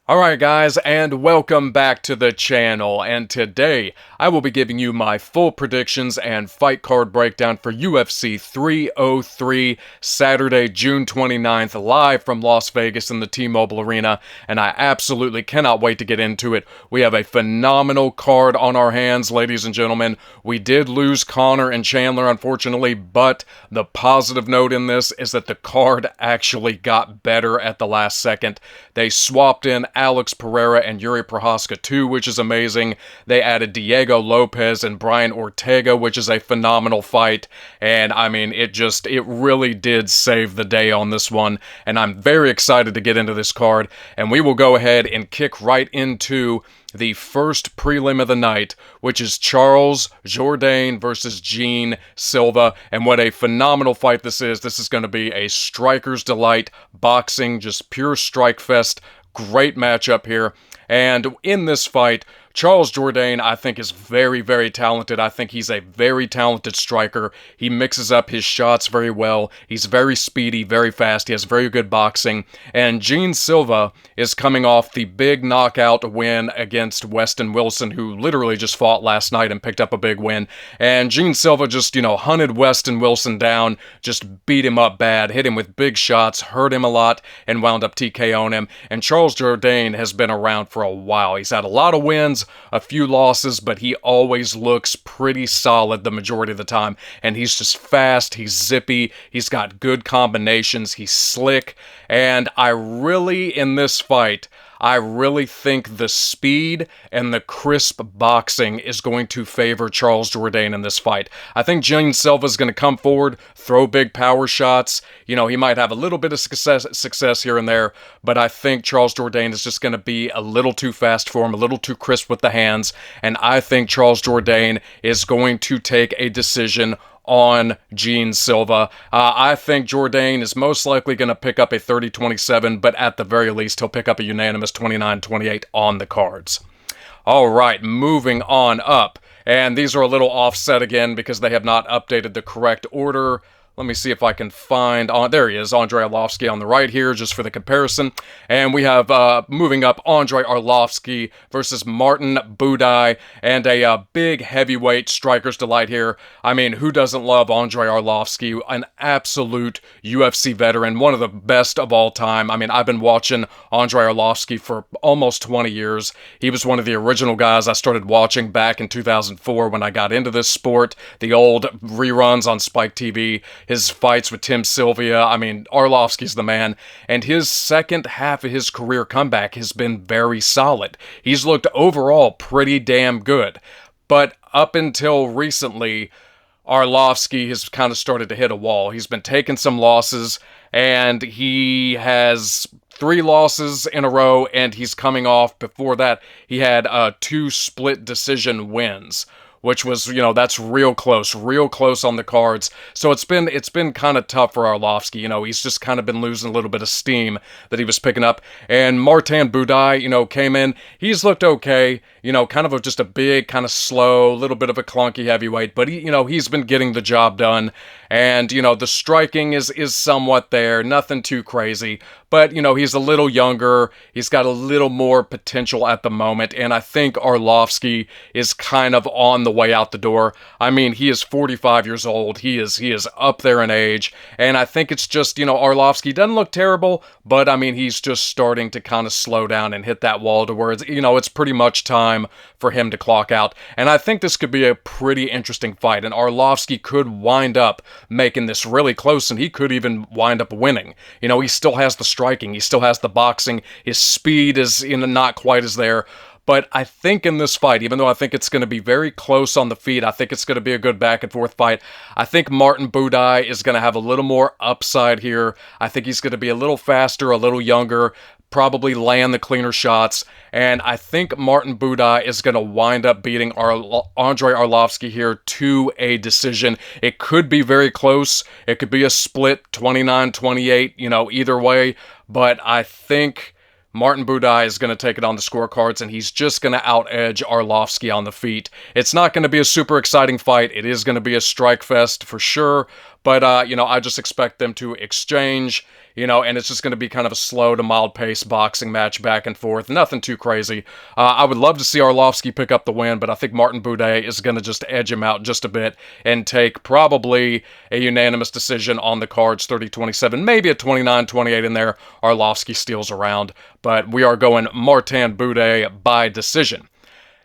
Alright guys, and welcome back to the channel, and today I will be giving you my full predictions and fight card breakdown for UFC 303 Saturday, June 29th, live from Las Vegas in the T-Mobile Arena, and I absolutely cannot wait to get into it. We have a phenomenal card on our hands, ladies and gentlemen. We did lose Connor and Chandler, unfortunately, but the positive note in this is that the card actually got better at the last second. They swapped in Alex Pereira and Yuri Prochazka too, which is amazing. They added Diego Lopes and Brian Ortega, which is a phenomenal fight. And I mean, it really did save the day on this one. And I'm very excited to get into this card. And we will go ahead and kick right into the first prelim of the night, which is Charles Jourdain versus Gene Silva. And what a phenomenal fight this is. This is going to be a striker's delight, boxing, just pure strike fest. Great matchup here. And in this fight, Charles Jourdain, I think, is very, very talented. I think he's a very talented striker. He mixes up his shots very well. He's very speedy, very fast. He has very good boxing. And Gene Silva is coming off the big knockout win against Weston Wilson, who literally just fought last night and picked up a big win. And Gene Silva just, hunted Weston Wilson down, just beat him up bad, hit him with big shots, hurt him a lot, and wound up TKOing him. And Charles Jourdain has been around for a while. He's had a lot of wins, a few losses, but he always looks pretty solid the majority of the time. And he's just fast, he's zippy, he's got good combinations, he's slick. And in this fight, I really think the speed and the crisp boxing is going to favor Charles Jourdain in this fight. I think Gene Silva is going to come forward, throw big power shots. He might have a little bit of success here and there, but I think Charles Jourdain is just going to be a little too fast for him, a little too crisp with the hands, and I think Charles Jourdain is going to take a decision on Gene Silva. I think Jourdain is most likely going to pick up a 30-27, but at the very least, he'll pick up a unanimous 29-28 on the cards. All right, moving on up. And these are a little offset again because they have not updated the correct order. Let me see if I can find, there he is, Andrei Arlovski on the right here, just for the comparison. And we have, moving up, Andrei Arlovski versus Martin Buday, and a big heavyweight striker's delight here. I mean, who doesn't love Andrei Arlovski? An absolute UFC veteran, one of the best of all time. I mean, I've been watching Andrei Arlovski for almost 20 years. He was one of the original guys I started watching back in 2004 when I got into this sport. The old reruns on Spike TV. His fights with Tim Sylvia, I mean, Arlovski's the man, and his second half of his career comeback has been very solid. He's looked overall pretty damn good, but up until recently, Arlovski has kind of started to hit a wall. He's been taking some losses, and he has 3 losses in a row, and he's coming off, before that, he had 2 split decision wins, which was, that's real close on the cards. So it's been kind of tough for Arlovski. He's just kind of been losing a little bit of steam that he was picking up. And Martin Buday, came in. He's looked okay. Kind of just a big, kind of slow, little bit of a clunky heavyweight, but he's been getting the job done. And, the striking is somewhat there, nothing too crazy, but, he's a little younger, he's got a little more potential at the moment, and I think Arlovski is kind of on the way out the door. I mean, he is 45 years old, he is up there in age, and I think it's just, Arlovski doesn't look terrible, but, I mean, he's just starting to kind of slow down and hit that wall to where it's pretty much time for him to clock out, and I think this could be a pretty interesting fight, and Arlovski could wind up making this really close, and he could even wind up winning. He still has the striking, he still has the boxing, his speed is not quite as there, but I think in this fight, even though I think it's going to be very close on the feet, I think it's going to be a good back and forth fight. I think Martin Buday is going to have a little more upside here. I think he's going to be a little faster, a little younger, probably land the cleaner shots, and I think Martin Buday is going to wind up beating Andrei Arlovski here to a decision. It could be very close. It could be a split 29-28, either way, but I think Martin Buday is going to take it on the scorecards, and he's just going to out-edge Arlovski on the feet. It's not going to be a super exciting fight. It is going to be a strike fest for sure, But, you know, I just expect them to exchange, you know, and it's just going to be kind of a slow to mild pace boxing match back and forth. Nothing too crazy. I would love to see Arlovski pick up the win, but I think Martin Buday is going to just edge him out just a bit and take probably a unanimous decision on the cards, 30-27, maybe a 29-28 in there. Arlovski steals around, but we are going Martin Buday by decision.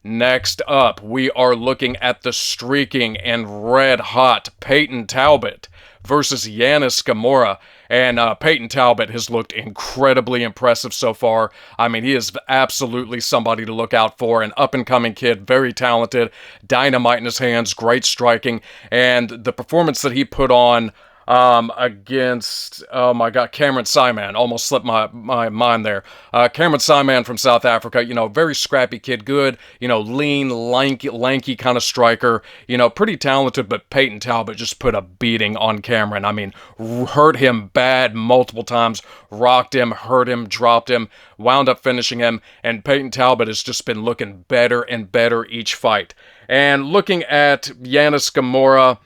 Next up, we are looking at the streaking and red-hot Peyton Talbott versus Yanis Ghemmouri. And Peyton Talbott has looked incredibly impressive so far. I mean, he is absolutely somebody to look out for. An up-and-coming kid, very talented, dynamite in his hands, great striking. And the performance that he put on against, oh my God, Cameron Simon. Almost slipped my mind there. Cameron Simon from South Africa, you know, very scrappy kid, good, you know, lean, lanky kind of striker, you know, pretty talented, but Peyton Talbott just put a beating on Cameron. I mean, hurt him bad multiple times, rocked him, hurt him, dropped him, wound up finishing him, and Peyton Talbott has just been looking better and better each fight. And looking at Yanis Ghemmouri,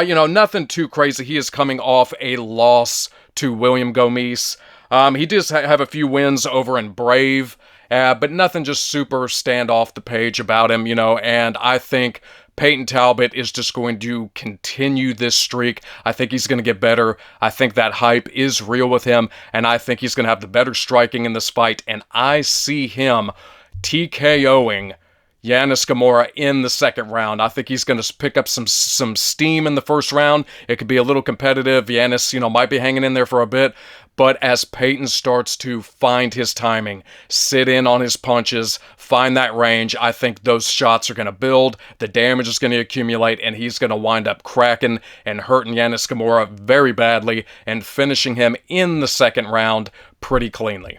you know, nothing too crazy. He is coming off a loss to William Gomez. He does have a few wins over in Brave, but nothing just super stand off the page about him, you know, and I think Peyton Talbott is just going to continue this streak. I think he's going to get better. I think that hype is real with him, and I think he's going to have the better striking in this fight, and I see him TKOing Yanis Ghemmouri in the second round. I think he's going to pick up some steam in the first round. It could be a little competitive. Yanis, you know, might be hanging in there for a bit. But as Peyton starts to find his timing, sit in on his punches, find that range, I think those shots are going to build, the damage is going to accumulate, and he's going to wind up cracking and hurting Yanis Ghemmouri very badly and finishing him in the second round pretty cleanly.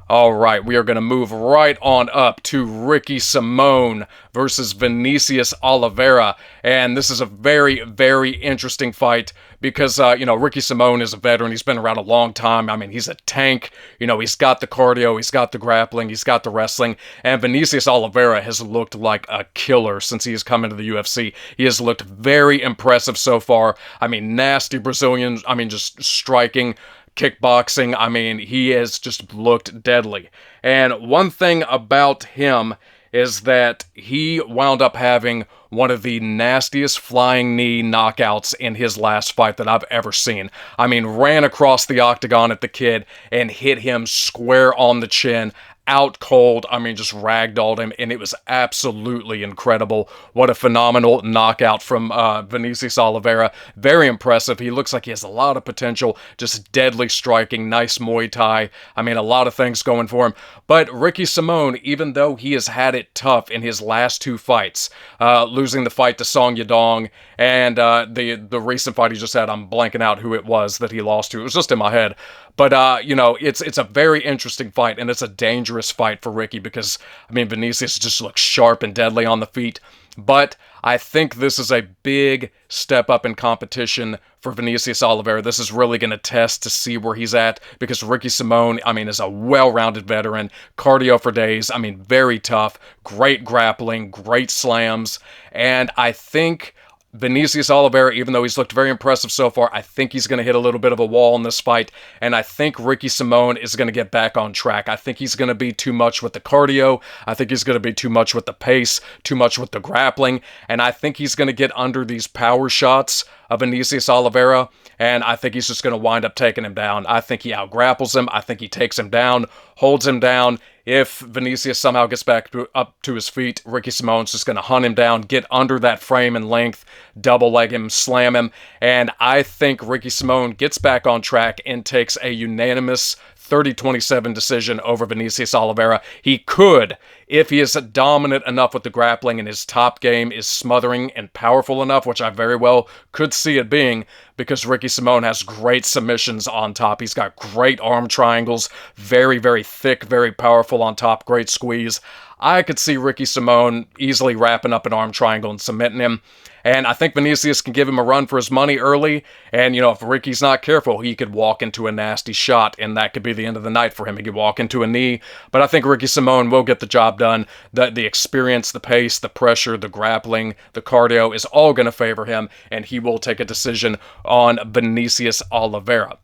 All right, we are going to move right on up to Ricky Simón versus Vinicius Oliveira. And this is a very, very interesting fight because, you know, Ricky Simón is a veteran. He's been around a long time. I mean, he's a tank. You know, he's got the cardio, he's got the grappling, he's got the wrestling. And Vinicius Oliveira has looked like a killer since he has come into the UFC. He has looked very impressive so far. I mean, nasty Brazilian, I mean, just striking, kickboxing, I mean, he has just looked deadly. And one thing about him is that he wound up having one of the nastiest flying knee knockouts in his last fight that I've ever seen. I mean, ran across the octagon at the kid and hit him square on the chin, out cold. I mean, just ragdolled him, and it was absolutely incredible. What a phenomenal knockout from Vinicius Oliveira. Very impressive. He looks like he has a lot of potential, just deadly striking, nice Muay Thai. I mean, a lot of things going for him. But Ricky Simón, even though he has had it tough in his last two fights, losing the fight to Song Yadong and the recent fight he just had, I'm blanking out who it was that he lost to. It was just in my head. But, you know, it's a very interesting fight, and it's a dangerous fight for Ricky because, I mean, Vinicius just looks sharp and deadly on the feet. But I think this is a big step up in competition for Vinicius Oliveira. This is really going to test to see where he's at because Ricky Simón, I mean, is a well-rounded veteran. Cardio for days. I mean, very tough. Great grappling. Great slams. And I think Vinicius Oliveira, even though he's looked very impressive so far, I think he's going to hit a little bit of a wall in this fight, and I think Ricky Simón is going to get back on track. I think he's going to be too much with the cardio, I think he's going to be too much with the pace, too much with the grappling, and I think he's going to get under these power shots of Vinicius Oliveira, and I think he's just going to wind up taking him down. I think he out-grapples him, I think he takes him down, holds him down. If Vinicius somehow gets back up to his feet, Ricky Simón's just going to hunt him down, get under that frame and length, double leg him, slam him, and I think Ricky Simón gets back on track and takes a unanimous 30-27 decision over Vinicius Oliveira. He could, if he is dominant enough with the grappling and his top game is smothering and powerful enough, which I very well could see it being, because Ricky Simón has great submissions on top. He's got great arm triangles, very, very thick, very powerful on top, great squeeze. I could see Ricky Simón easily wrapping up an arm triangle and submitting him. And I think Vinicius can give him a run for his money early. And, you know, if Ricky's not careful, he could walk into a nasty shot, and that could be the end of the night for him. He could walk into a knee. But I think Ricky Simón will get the job done. The experience, the pace, the pressure, the grappling, the cardio is all going to favor him, and he will take a decision on Vinicius Oliveira.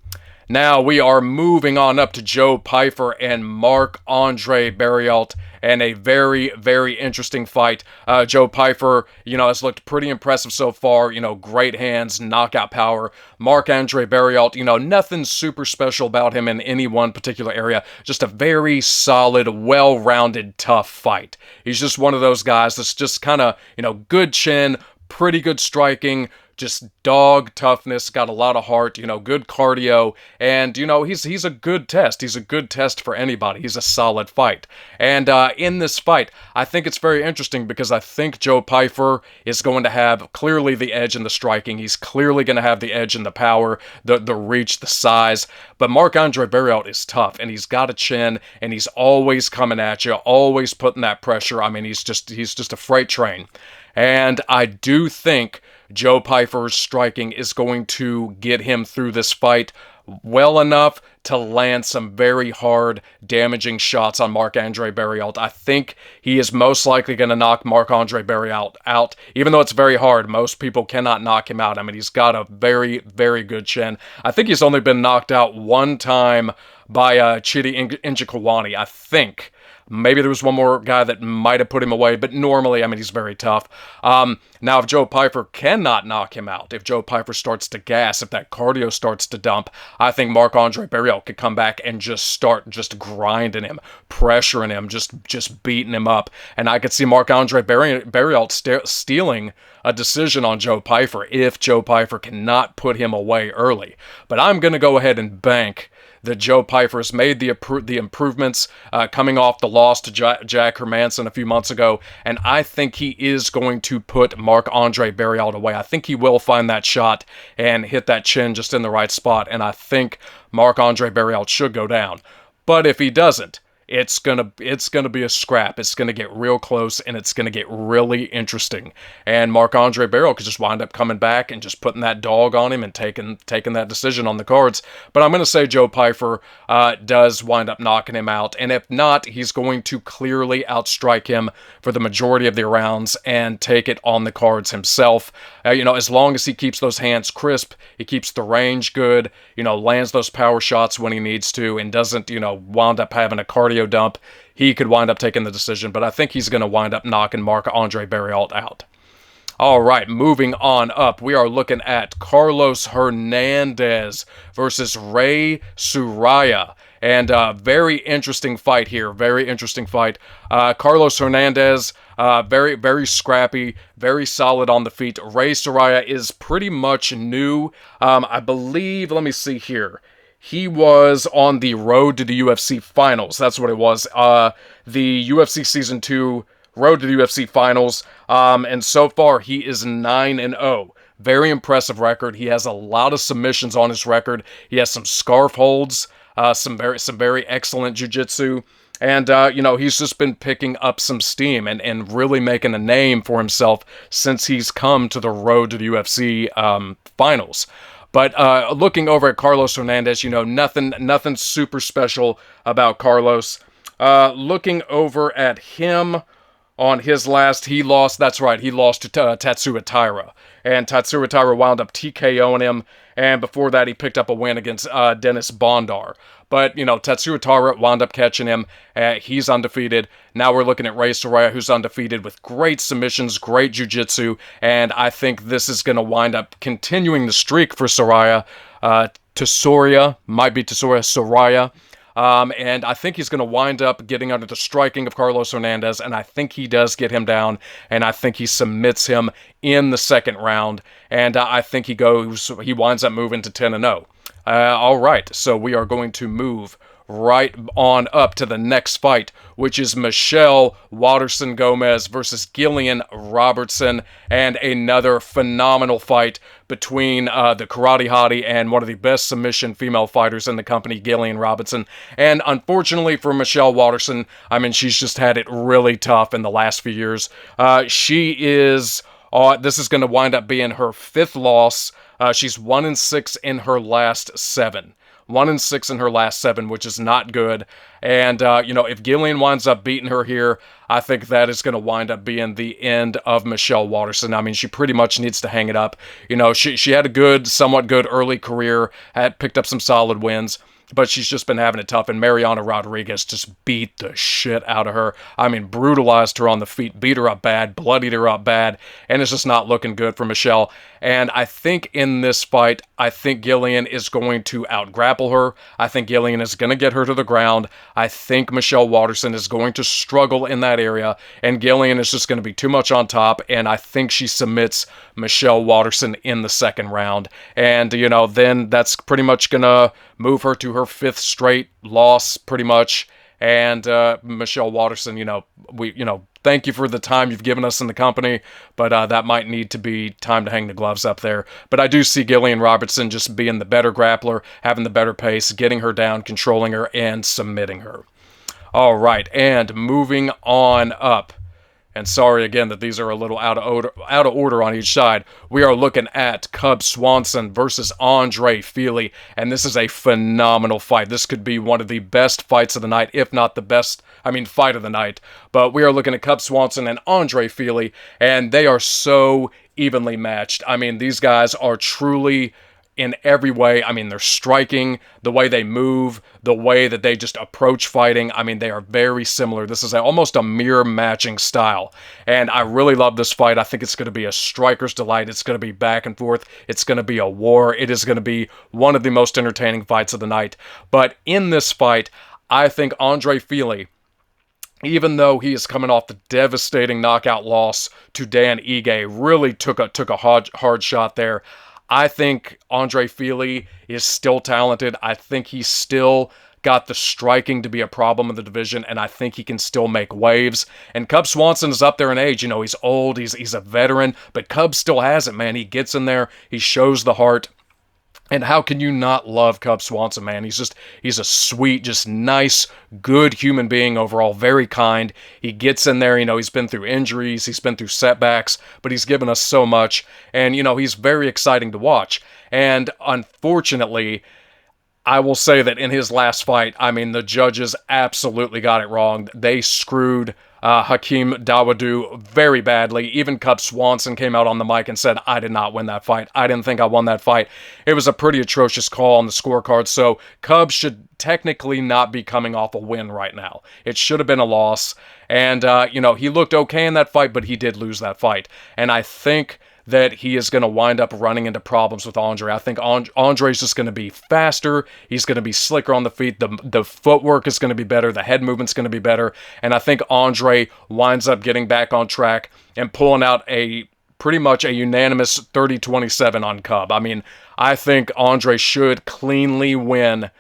Now we are moving on up to Joe Pyfer and Marc-Andre Barriault, and a very, very interesting fight. Joe Pyfer, has looked pretty impressive so far. Great hands, knockout power. Marc-Andre Barriault, nothing super special about him in any one particular area. Just a very solid, well-rounded, tough fight. He's just one of those guys that's just kind of, good chin, pretty good striking, just dog toughness, got a lot of heart, good cardio, and, he's a good test. He's a good test for anybody. He's a solid fight. And in this fight, I think it's very interesting because I think Joe Pyfer is going to have clearly the edge in the striking. He's clearly going to have the edge in the power, the reach, the size. But Marc-Andre Barriault is tough, and he's got a chin, and he's always coming at you, always putting that pressure. I mean, he's just a freight train. And I do think Joe Pyfer's striking is going to get him through this fight well enough to land some very hard, damaging shots on Marc-Andre Barriault. I think he is most likely going to knock Marc-Andre Barriault out. Even though it's very hard, most people cannot knock him out. I mean, he's got a very, very good chin. I think he's only been knocked out one time by Chidi Njokuani, I think. Maybe there was one more guy that might have put him away, but normally, I mean, he's very tough. Now, if Joe Pyfer cannot knock him out, if Joe Pyfer starts to gas, if that cardio starts to dump, I think Marc-Andre Barriault could come back and just grinding him, pressuring him, just beating him up. And I could see Marc-Andre Barriault stealing a decision on Joe Pyfer if Joe Pyfer cannot put him away early. But I'm going to go ahead and bank that Joe Pyfer has made the improvements coming off the loss to Jack Hermanson a few months ago, and I think he is going to put Marc-Andre Barriault away. I think he will find that shot and hit that chin just in the right spot, and I think Marc-Andre Barriault should go down. But if he doesn't, it's gonna be a scrap. It's gonna get real close, and it's gonna get really interesting. And Marc-Andre Barriault could just wind up coming back and just putting that dog on him and taking that decision on the cards. But I'm gonna say Joe Pyfer does wind up knocking him out, and if not, he's going to clearly outstrike him for the majority of the rounds and take it on the cards himself. As long as he keeps those hands crisp, he keeps the range good, lands those power shots when he needs to, and doesn't, wind up having a cardio dump, he could wind up taking the decision, but I think he's going to wind up knocking Marc-Andre Barriault out. All right, moving on up, we are looking at Carlos Hernandez versus Ray Tsuruya. And very interesting fight here. Very interesting fight. Carlos Hernandez, very, very scrappy, very solid on the feet. Ray Tsuruya is pretty much new. I believe, let me see here. He was on the road to the UFC finals. That's what it was. The UFC Season 2 road to the UFC finals. And so far, he is 9-0. Very impressive record. He has a lot of submissions on his record. He has some scarf holds, some very excellent jiu-jitsu. And, he's just been picking up some steam and really making a name for himself since he's come to the road to the UFC finals. But looking over at Carlos Hernandez, nothing super special about Carlos. Looking over at him on his last, he lost to Tatsuya Taira. And Tatsuya Taira wound up TKOing him. And before that, he picked up a win against Dennis Bondar. But, Tatsuya Taira wound up catching him. He's undefeated. Now we're looking at Ray Tsuruya, who's undefeated with great submissions, great jiu-jitsu. And I think this is going to wind up continuing the streak for Tsuruya. Tsuruya. And I think he's going to wind up getting under the striking of Carlos Hernandez, and I think he does get him down, and I think he submits him in the second round, and I think he winds up moving to 10-0. All right, so we are going to move right on up to the next fight, which is Michelle Waterson-Gomez versus Gillian Robertson, and another phenomenal fight between the karate hottie and one of the best submission female fighters in the company, Gillian Robertson. And unfortunately for Michelle Waterson, I mean, she's just had it really tough in the last few years. This is going to wind up being her fifth loss. She's 1-6 in her last 7. 1-6 in her last 7, which is not good. And, if Gillian winds up beating her here, I think that is going to wind up being the end of Michelle Waterson. I mean, she pretty much needs to hang it up. She had a somewhat good early career, had picked up some solid wins, but she's just been having it tough, and Mariana Rodriguez just beat the shit out of her. I mean, brutalized her on the feet, beat her up bad, bloodied her up bad, and it's just not looking good for Michelle. And I think in this fight, I think Gillian is going to out-grapple her. I think Gillian is going to get her to the ground. I think Michelle Waterson is going to struggle in that area, and Gillian is just going to be too much on top, and I think she submits Michelle Waterson in the second round. And, then that's pretty much going to move her to her 5th straight loss, pretty much. And Michelle Waterson, thank you for the time you've given us in the company, but that might need to be time to hang the gloves up there. But I do see Gillian Robertson just being the better grappler, having the better pace, getting her down, controlling her, and submitting her. All right, and moving on up. And sorry again that these are a little out of order on each side. We are looking at Cub Swanson versus Andre Fili, and this is a phenomenal fight. This could be one of the best fights of the night, if not the best, fight of the night. But we are looking at Cub Swanson and Andre Fili, and they are so evenly matched. I mean, these guys are truly in every way. I mean, they're striking, the way they move, the way that they just approach fighting. I mean, they are very similar. This is almost a mirror matching style. And I really love this fight. I think it's going to be a striker's delight. It's going to be back and forth. It's going to be a war. It is going to be one of the most entertaining fights of the night. But in this fight, I think Andre Fili, even though he is coming off the devastating knockout loss to Dan Ige, really took a hard shot there. I think Andre Fili is still talented. I think he's still got the striking to be a problem in the division, and I think he can still make waves. And Cub Swanson is up there in age. He's old, he's a veteran, but Cub still has it, man. He gets in there, he shows the heart. And how can you not love Cub Swanson, man? He's a sweet, just nice, good human being overall, very kind. He gets in there, he's been through injuries, he's been through setbacks, but he's given us so much. And, he's very exciting to watch. And unfortunately, I will say that in his last fight, the judges absolutely got it wrong. They screwed Hakeem Dawodu very badly. Even Cub Swanson came out on the mic and said, I did not win that fight. I didn't think I won that fight. It was a pretty atrocious call on the scorecard, so Cub should technically not be coming off a win right now. It should have been a loss, and, he looked okay in that fight, but he did lose that fight. And I think that he is going to wind up running into problems with Andre. I think Andre's just going to be faster. He's going to be slicker on the feet. The footwork is going to be better. The head movement's going to be better. And I think Andre winds up getting back on track and pulling out pretty much a unanimous 30-27 on Cub. I think Andre should cleanly win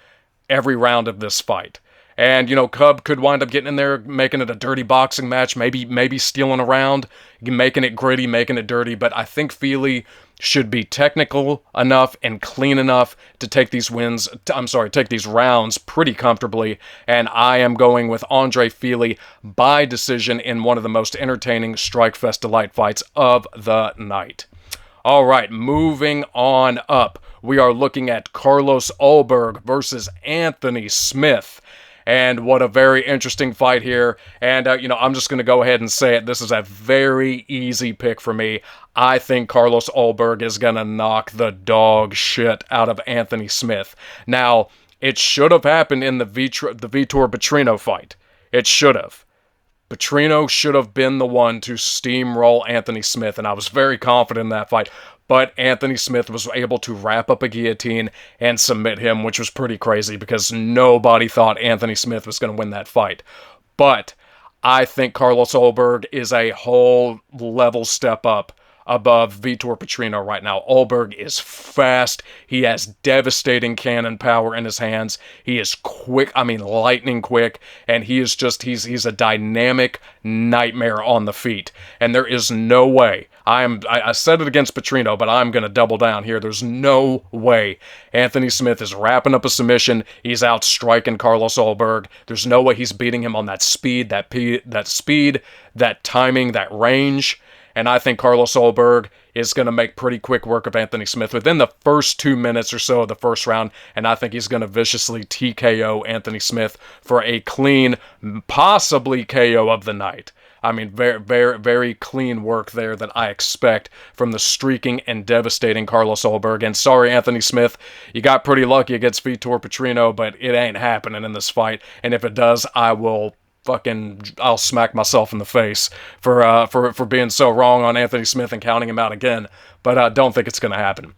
every round of this fight. And, Cub could wind up getting in there, making it a dirty boxing match, maybe stealing a round, making it gritty, making it dirty. But I think Fili should be technical enough and clean enough to take these rounds pretty comfortably. And I am going with Andre Fili by decision in one of the most entertaining Strike Fest Delight fights of the night. All right, moving on up. We are looking at Carlos Ulberg versus Anthony Smith. And what a very interesting fight here. And, I'm just going to go ahead and say it. This is a very easy pick for me. I think Carlos Ulberg is going to knock the dog shit out of Anthony Smith. Now, it should have happened in the Vitor Petrino fight. It should have. Petrino should have been the one to steamroll Anthony Smith, and I was very confident in that fight. But Anthony Smith was able to wrap up a guillotine and submit him, which was pretty crazy because nobody thought Anthony Smith was going to win that fight. But I think Carlos Ulberg is a whole level step up above Vitor Petrino right now. Ulberg is fast. He has devastating cannon power in his hands. He is quick, lightning quick, and he's a dynamic nightmare on the feet. And there is no way, I said it against Petrino, but I'm going to double down here. There's no way Anthony Smith is wrapping up a submission. He's out striking Carlos Ulberg. There's no way he's beating him on that speed, that timing, that range. and I think Carlos Ulberg is going to make pretty quick work of Anthony Smith within the first 2 minutes or so of the first round, and I think he's going to viciously TKO Anthony Smith for a clean, possibly KO of the night. I mean, very, very, very clean work there that I expect from the streaking and devastating Carlos Ulberg. And sorry, Anthony Smith, you got pretty lucky against Vitor Petrino, but it ain't happening in this fight. And if it does, I'll smack myself in the face for being so wrong on Anthony Smith and counting him out again. But I don't think it's going to happen.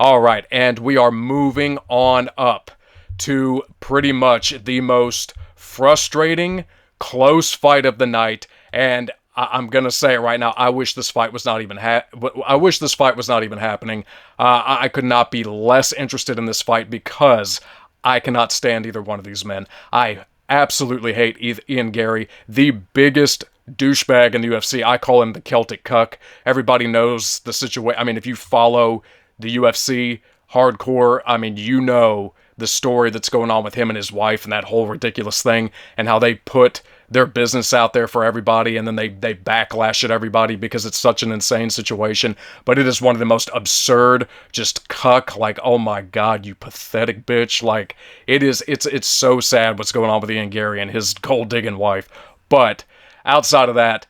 All right, and we are moving on up to pretty much the most frustrating, close fight of the night. And I'm gonna say it right now. I wish this fight was not even happening. I could not be less interested in this fight because I cannot stand either one of these men. I absolutely hate Ian Garry, the biggest douchebag in the UFC. I call him the Celtic cuck. Everybody knows the situation. I mean, if you follow the UFC hardcore, I mean, you know the story that's going on with him and his wife and that whole ridiculous thing, and how they put their business out there for everybody, and then they backlash at everybody because it's such an insane situation. But it is one of the most absurd, just cuck, like, oh my god, you pathetic bitch. Like, it's so sad what's going on with Ian Garry and his gold-digging wife. But outside of that,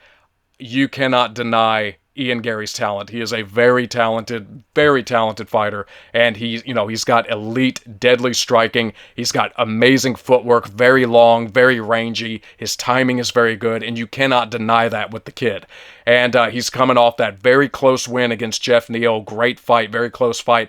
you cannot deny Ian Garry's talent. He is a very talented fighter, and he's got elite, deadly striking. He's got amazing footwork, very long, very rangy. His timing is very good, and you cannot deny that with the kid. And he's coming off that very close win against Jeff Neal. Great fight, very close fight.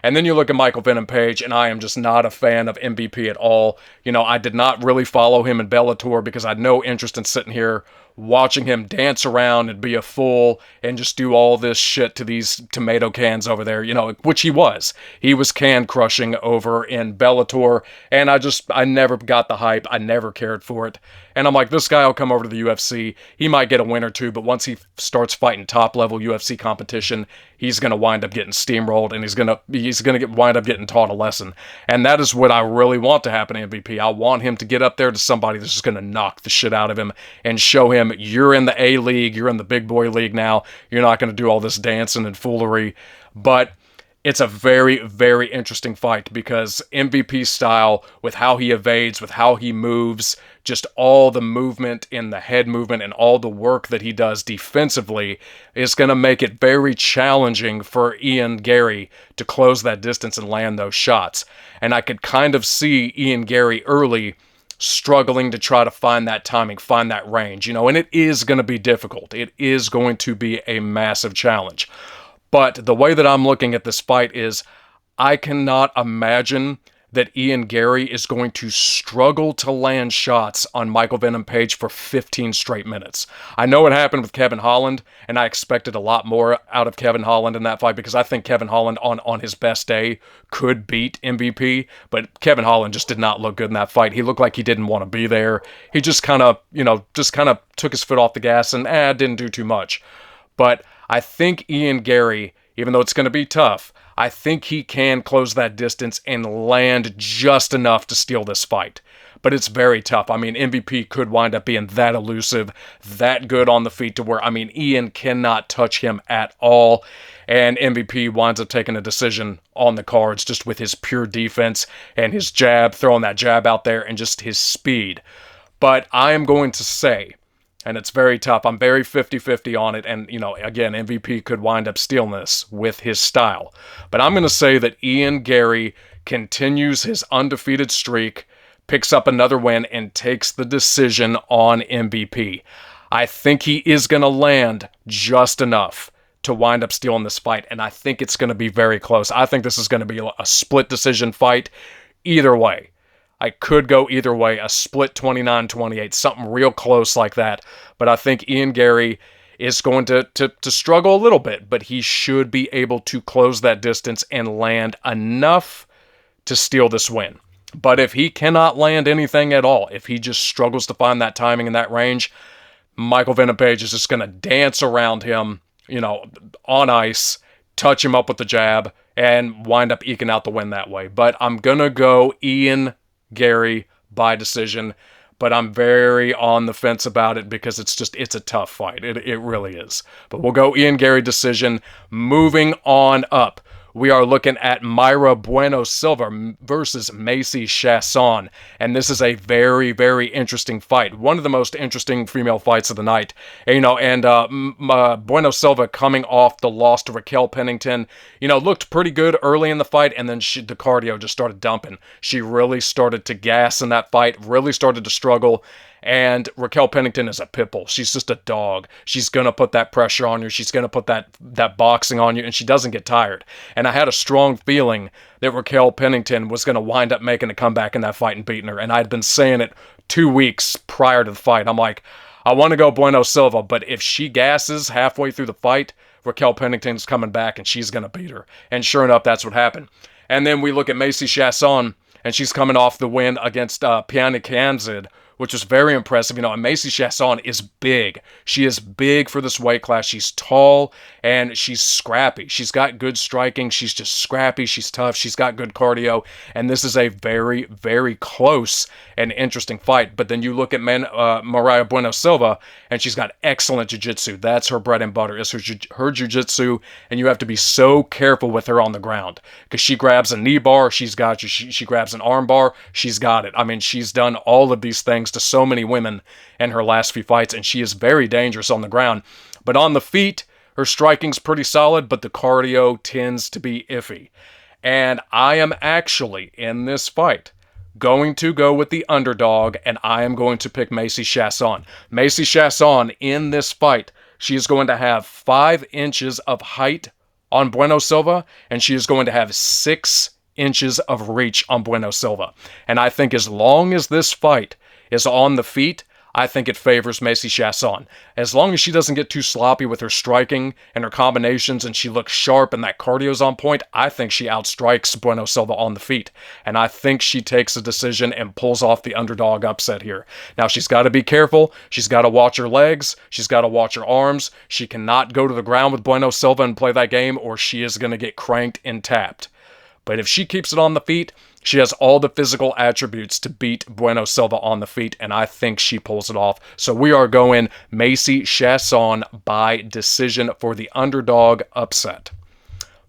And then you look at Michael Venom Page, and I am just not a fan of MVP at all. I did not really follow him in Bellator because I had no interest in sitting here watching him dance around and be a fool and just do all this shit to these tomato cans over there, which he was. He was can crushing over in Bellator, and I never got the hype. I never cared for it. And I'm like, this guy will come over to the UFC. He might get a win or two, but once he starts fighting top-level UFC competition, he's going to wind up getting steamrolled, and he's going to wind up getting taught a lesson. And that is what I really want to happen to MVP. I want him to get up there to somebody that's just going to knock the shit out of him and show him, you're in the A-League, you're in the big boy league now, you're not going to do all this dancing and foolery. But it's a very, very interesting fight because MVP style, with how he evades, with how he moves, just all the movement in the head movement and all the work that he does defensively is going to make it very challenging for Ian Garry to close that distance and land those shots. And I could kind of see Ian Garry early struggling to try to find that timing, find that range, and it is going to be difficult. It is going to be a massive challenge. But the way that I'm looking at this fight is I cannot imagine that Ian Garry is going to struggle to land shots on Michael Venom Page for 15 straight minutes. I know it happened with Kevin Holland, and I expected a lot more out of Kevin Holland in that fight because I think Kevin Holland on his best day could beat MVP, but Kevin Holland just did not look good in that fight. He looked like he didn't want to be there. He just kind of took his foot off the gas and didn't do too much. But I think Ian Garry, even though it's going to be tough, I think he can close that distance and land just enough to steal this fight. But it's very tough. I mean, MVP could wind up being that elusive, that good on the feet to where, Ian cannot touch him at all. And MVP winds up taking a decision on the cards just with his pure defense and his jab, throwing that jab out there and just his speed. But I am going to say, and it's very tough, I'm very 50-50 on it, and, again, MVP could wind up stealing this with his style. But I'm going to say that Ian Garry continues his undefeated streak, picks up another win, and takes the decision on MVP. I think he is going to land just enough to wind up stealing this fight, and I think it's going to be very close. I think this is going to be a split decision fight either way. I could go either way, a split 29-28, something real close like that. But I think Ian Garry is going to struggle a little bit, but he should be able to close that distance and land enough to steal this win. But if he cannot land anything at all, if he just struggles to find that timing and that range, Michael Venom Page is just going to dance around him, on ice, touch him up with the jab, and wind up eking out the win that way. But I'm going to go Ian Garry by decision, but I'm very on the fence about it because it's a tough fight. It really is. But we'll go Ian Garry decision. Moving on up, we are looking at Mayra Bueno Silva versus Macy Chiasson. And this is a very, very interesting fight. One of the most interesting female fights of the night. Bueno Silva, coming off the loss to Raquel Pennington, looked pretty good early in the fight, and then the cardio just started dumping. She really started to gas in that fight, really started to struggle. And Raquel Pennington is a pit bull. She's just a dog. She's going to put that pressure on you. She's going to put that boxing on you, and she doesn't get tired. And I had a strong feeling that Raquel Pennington was going to wind up making a comeback in that fight and beating her. And I'd been saying it 2 weeks prior to the fight. I'm like, I want to go Bueno Silva, but if she gasses halfway through the fight, Raquel Pennington's coming back, and she's going to beat her. And sure enough, that's what happened. And then we look at Macy Chiasson, and she's coming off the win against Piana Kanzid, which was very impressive. And Macy Chiasson is big. She is big for this weight class. She's tall, and she's scrappy. She's got good striking. She's just scrappy. She's tough. She's got good cardio. And this is a very, very close and interesting fight. But then you look at Mayra Bueno Silva, and she's got excellent jiu-jitsu. That's her bread and butter, is her jiu-jitsu. And you have to be so careful with her on the ground, because she grabs a knee bar, she's got you. She grabs an arm bar, she's got it. I mean, she's done all of these things to so many women in her last few fights, and she is very dangerous on the ground. But on the feet, her striking's pretty solid, but the cardio tends to be iffy. And I am actually, in this fight, going to go with the underdog, and I am going to pick Macy Chiasson. Macy Chiasson, in this fight, she is going to have 5 inches of height on Bueno Silva, and she is going to have 6 inches of reach on Bueno Silva. And I think as long as this fight is on the feet, I think it favors Macy Chiasson. As long as she doesn't get too sloppy with her striking and her combinations, and she looks sharp and that cardio's on point, I think she outstrikes Bueno Silva on the feet. And I think she takes a decision and pulls off the underdog upset here. Now, she's got to be careful. She's got to watch her legs. She's got to watch her arms. She cannot go to the ground with Bueno Silva and play that game, or she is going to get cranked and tapped. But if she keeps it on the feet, she has all the physical attributes to beat Bueno Silva on the feet, and I think she pulls it off. So we are going Macy Chiasson by decision for the underdog upset.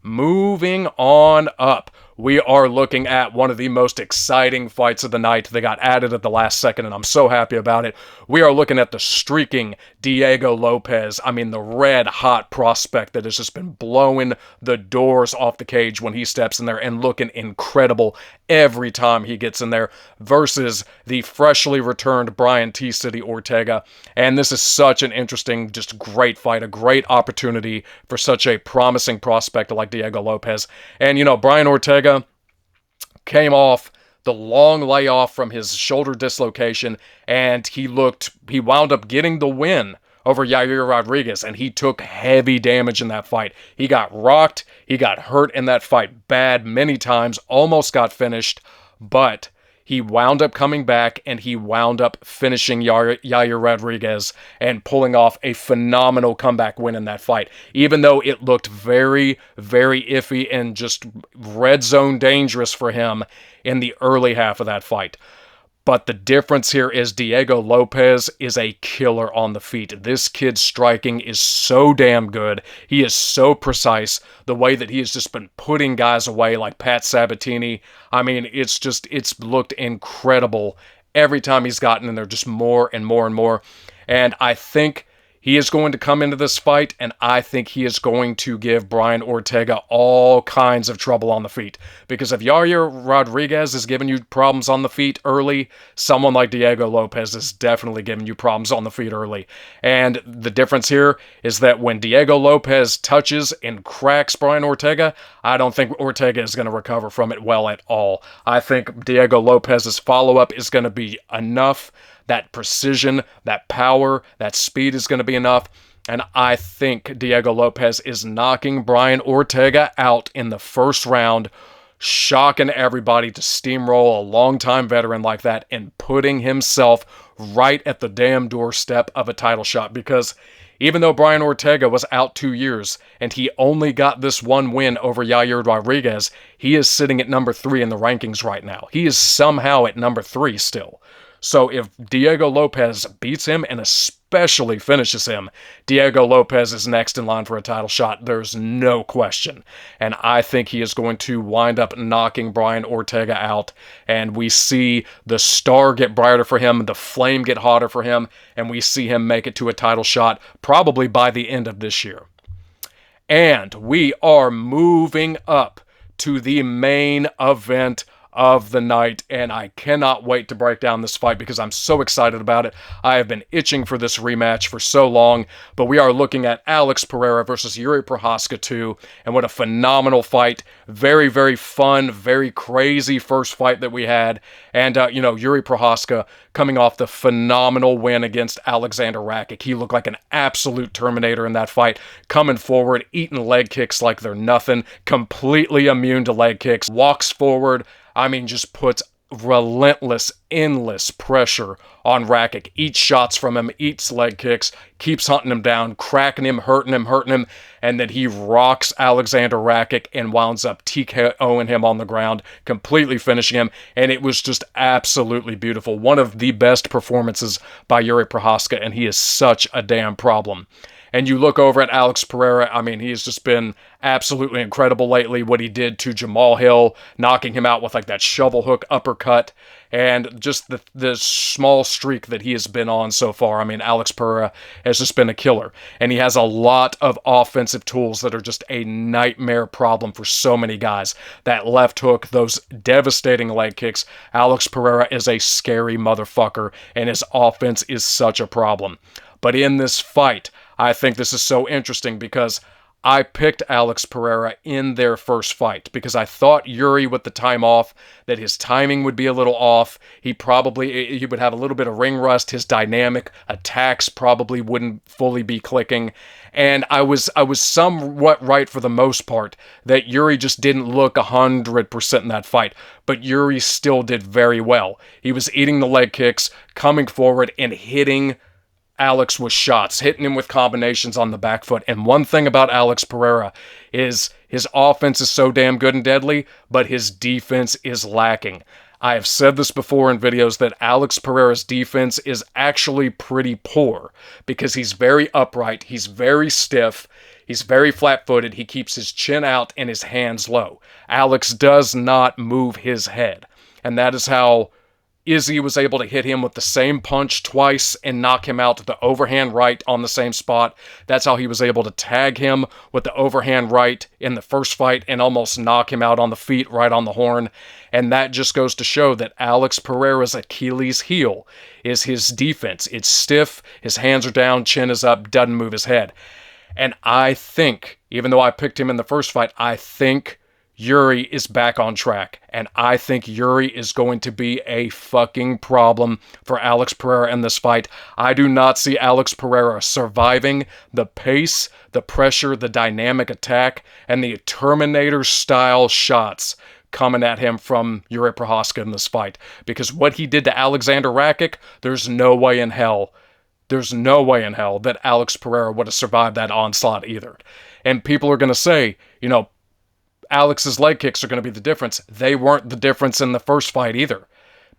Moving on up, we are looking at one of the most exciting fights of the night. They got added at the last second, and I'm so happy about it. We are looking at the streaking Diego Lopes. I mean, the red-hot prospect that has just been blowing the doors off the cage when he steps in there and looking incredible every time he gets in there, versus the freshly returned Brian T. City Ortega. And this is such an interesting, just great fight, a great opportunity for such a promising prospect like Diego Lopes. And, Brian Ortega came off the long layoff from his shoulder dislocation, and he wound up getting the win over Yair Rodriguez, and he took heavy damage in that fight. He got rocked, he got hurt in that fight bad many times, almost got finished, but he wound up coming back, and he wound up finishing Yair Rodriguez and pulling off a phenomenal comeback win in that fight. Even though it looked very, very iffy and just red zone dangerous for him in the early half of that fight. But the difference here is Diego Lopes is a killer on the feet. This kid's striking is so damn good. He is so precise. The way that he has just been putting guys away like Pat Sabatini. I mean, it's looked incredible every time he's gotten in there, just more and more and more. And I think he is going to come into this fight, and I think he is going to give Brian Ortega all kinds of trouble on the feet. Because if Yair Rodriguez is giving you problems on the feet early, someone like Diego Lopes is definitely giving you problems on the feet early. And the difference here is that when Diego Lopes touches and cracks Brian Ortega, I don't think Ortega is going to recover from it well at all. I think Diego Lopez's follow-up is going to be enough. That precision, that power, that speed is going to be enough. And I think Diego Lopes is knocking Brian Ortega out in the first round, shocking everybody to steamroll a longtime veteran like that and putting himself right at the damn doorstep of a title shot. Because even though Brian Ortega was out 2 years and he only got this one win over Yair Rodriguez, he is sitting at number 3 in the rankings right now. He is somehow at number 3 still. So if Diego Lopes beats him and especially finishes him, Diego Lopes is next in line for a title shot. There's no question. And I think he is going to wind up knocking Brian Ortega out. And we see the star get brighter for him, the flame get hotter for him, and we see him make it to a title shot probably by the end of this year. And we are moving up to the main event of the night, and I cannot wait to break down this fight because I'm so excited about it. I have been itching for this rematch for so long, but we are looking at Alex Pereira versus Jiri Prochazka 2, and what a phenomenal fight. Very, very fun, very crazy first fight that we had, and, Jiri Prochazka coming off the phenomenal win against Alexander Rakic. He looked like an absolute Terminator in that fight, coming forward, eating leg kicks like they're nothing, completely immune to leg kicks, walks forward, just puts relentless, endless pressure on Rakic. Eats shots from him, eats leg kicks, keeps hunting him down, cracking him, hurting him, and then he rocks Alexander Rakic and winds up TKOing him on the ground, completely finishing him, and it was just absolutely beautiful. One of the best performances by Jiri Prochazka, and he is such a damn problem. And you look over at Alex Pereira, he has just been absolutely incredible lately. What he did to Jamal Hill, knocking him out with like that shovel hook uppercut, and just the small streak that he has been on so far. Alex Pereira has just been a killer. And he has a lot of offensive tools that are just a nightmare problem for so many guys. That left hook, those devastating leg kicks. Alex Pereira is a scary motherfucker, and his offense is such a problem. But in this fight, I think this is so interesting because I picked Alex Pereira in their first fight because I thought Jiri, with the time off, that his timing would be a little off. He would have a little bit of ring rust. His dynamic attacks probably wouldn't fully be clicking. And I was somewhat right for the most part that Jiri just didn't look 100% in that fight. But Jiri still did very well. He was eating the leg kicks, coming forward, and hitting Alex with shots, hitting him with combinations on the back foot. And one thing about Alex Pereira is his offense is so damn good and deadly, but his defense is lacking. I have said this before in videos that Alex Pereira's defense is actually pretty poor because he's very upright, he's very stiff, he's very flat-footed, he keeps his chin out and his hands low. Alex does not move his head. And that is how Izzy was able to hit him with the same punch twice and knock him out to the overhand right on the same spot. That's how he was able to tag him with the overhand right in the first fight and almost knock him out on the feet right on the horn. And that just goes to show that Alex Pereira's Achilles heel is his defense. It's stiff, his hands are down, chin is up, doesn't move his head. And I think, even though I picked him in the first fight, I think Jiri is back on track, and I think Jiri is going to be a fucking problem for Alex Pereira in this fight. I do not see Alex Pereira surviving the pace, the pressure, the dynamic attack, and the Terminator-style shots coming at him from Jiri Prochazka in this fight. Because what he did to Alexander Rakic, there's no way in hell that Alex Pereira would have survived that onslaught either. And people are going to say, Alex's leg kicks are going to be the difference. They weren't the difference in the first fight either,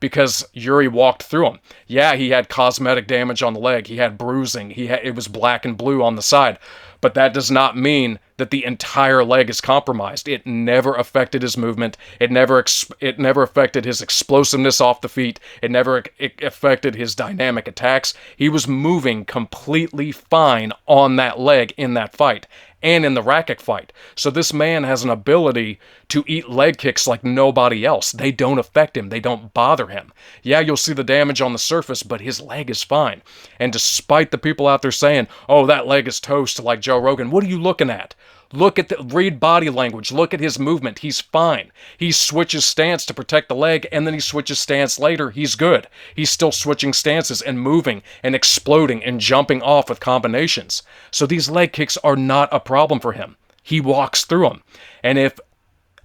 because Jiri walked through him. Yeah, he had cosmetic damage on the leg. He had bruising. It was black and blue on the side. But that does not mean that the entire leg is compromised. It never affected his movement. It never affected his explosiveness off the feet. It never affected his dynamic attacks. He was moving completely fine on that leg in that fight and in the Rakic fight. So this man has an ability to eat leg kicks like nobody else. They don't affect him. They don't bother him. Yeah, you'll see the damage on the surface, but his leg is fine. And despite the people out there saying, oh, that leg is toast, like Joe Rogan, what are you looking at? Read body language. Look at his movement. He's fine. He switches stance to protect the leg, and then he switches stance later. He's good. He's still switching stances and moving and exploding and jumping off with combinations. So these leg kicks are not a problem for him. He walks through them. And if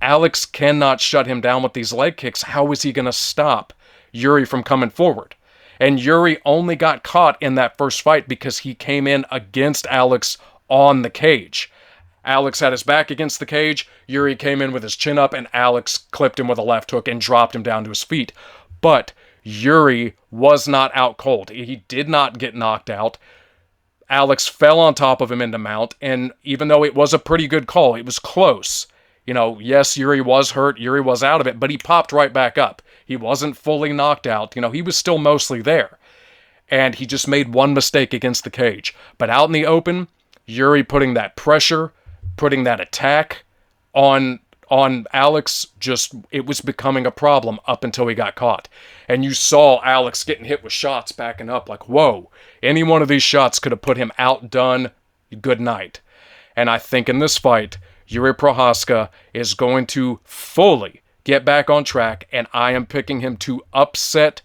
Alex cannot shut him down with these leg kicks, how is he going to stop Jiri from coming forward? And Jiri only got caught in that first fight because he came in against Alex on the cage. Alex had his back against the cage, Jiri came in with his chin up, and Alex clipped him with a left hook and dropped him down to his feet. But Jourdain was not out cold. He did not get knocked out. Alex fell on top of him in the mount, and even though it was a pretty good call, it was close. You know, yes, Jourdain was hurt, Jourdain was out of it, but he popped right back up. He wasn't fully knocked out. You know, he was still mostly there. And he just made one mistake against the cage. But out in the open, Jourdain putting that pressure, putting that attack on Alex, just, it was becoming a problem up until he got caught. And you saw Alex getting hit with shots backing up like, whoa, any one of these shots could have put him outdone. Good night. And I think in this fight, Prochazka is going to fully get back on track, and I am picking him to upset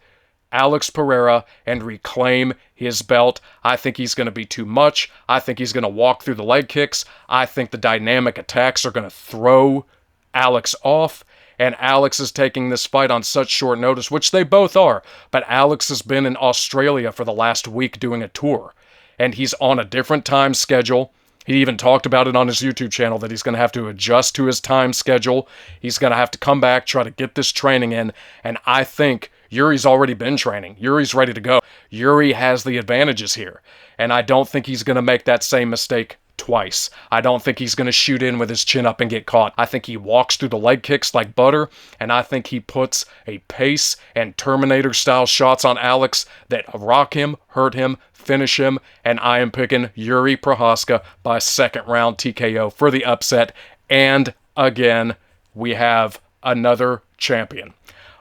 Alex Pereira and reclaim his belt. I think he's going to be too much. I think he's going to walk through the leg kicks. I think the dynamic attacks are going to throw Alex off, and Alex is taking this fight on such short notice, which they both are, but Alex has been in Australia for the last week doing a tour, and he's on a different time schedule. He even talked about it on his YouTube channel that he's going to have to adjust to his time schedule. He's going to have to come back, try to get this training in, and I think Jourdain's already been training. Jourdain's ready to go. Jourdain has the advantages here, and I don't think he's going to make that same mistake twice. I don't think he's going to shoot in with his chin up and get caught. I think he walks through the leg kicks like butter, and I think he puts a pace and Terminator-style shots on Alex that rock him, hurt him, finish him, and I am picking Jourdain Prochazka by second round TKO for the upset, and again, we have another champion.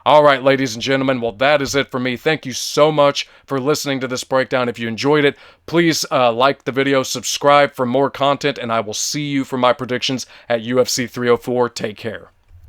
All right, ladies and gentlemen, well, that is it for me. Thank you so much for listening to this breakdown. If you enjoyed it, please like the video, subscribe for more content, and I will see you for my predictions at UFC 304. Take care.